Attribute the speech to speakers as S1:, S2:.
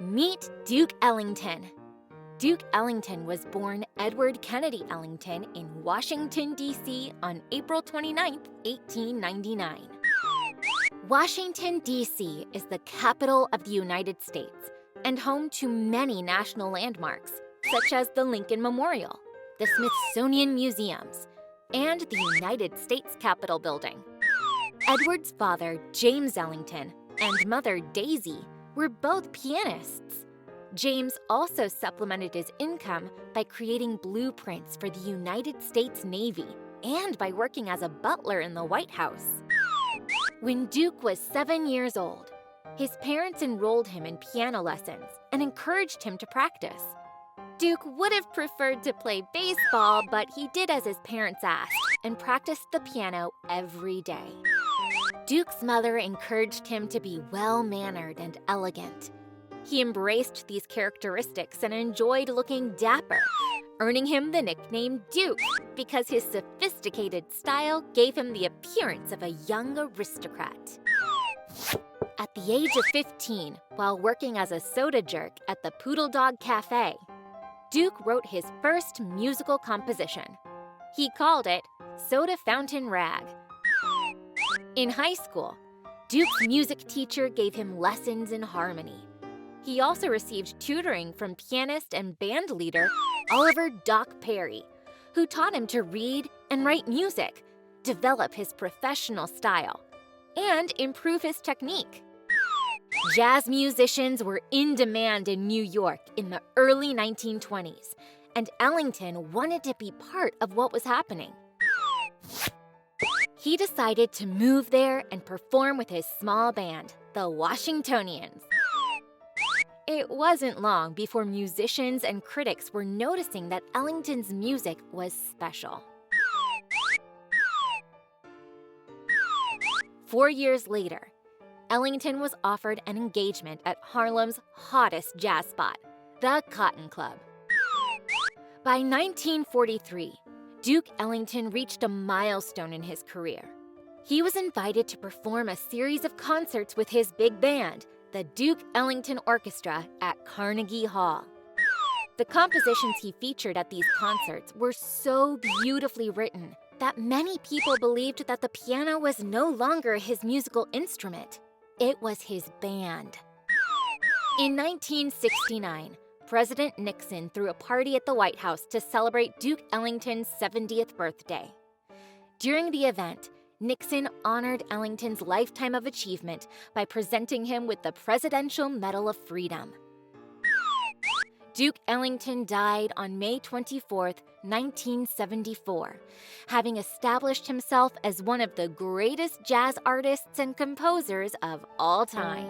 S1: Meet Duke Ellington. Duke Ellington was born Edward Kennedy Ellington in Washington, D.C. on April 29, 1899. Washington, D.C. is the capital of the United States and home to many national landmarks, such as the Lincoln Memorial, the Smithsonian Museums, and the United States Capitol Building. Edward's father, James Ellington, and mother, Daisy, were both pianists. James also supplemented his income by creating blueprints for the United States Navy and by working as a butler in the White House. When Duke was 7 years old, his parents enrolled him in piano lessons and encouraged him to practice. Duke would have preferred to play baseball, but he did as his parents asked and practiced the piano every day. Duke's mother encouraged him to be well-mannered and elegant. He embraced these characteristics and enjoyed looking dapper, earning him the nickname Duke because his sophisticated style gave him the appearance of a young aristocrat. At the age of 15, while working as a soda jerk at the Poodle Dog Cafe, Duke wrote his first musical composition. He called it Soda Fountain Rag. In high school, Duke's music teacher gave him lessons in harmony. He also received tutoring from pianist and band leader Oliver Doc Perry, who taught him to read and write music, develop his professional style, and improve his technique. Jazz musicians were in demand in New York in the early 1920s, and Ellington wanted to be part of what was happening. He decided to move there and perform with his small band, the Washingtonians. It wasn't long before musicians and critics were noticing that Ellington's music was special. 4 years later, Ellington was offered an engagement at Harlem's hottest jazz spot, the Cotton Club. By 1943, Duke Ellington reached a milestone in his career. He was invited to perform a series of concerts with his big band, the Duke Ellington Orchestra, at Carnegie Hall. The compositions he featured at these concerts were so beautifully written that many people believed that the piano was no longer his musical instrument. It was his band. In 1969, President Nixon threw a party at the White House to celebrate Duke Ellington's 70th birthday. During the event, Nixon honored Ellington's lifetime of achievement by presenting him with the Presidential Medal of Freedom. Duke Ellington died on May 24, 1974, having established himself as one of the greatest jazz artists and composers of all time.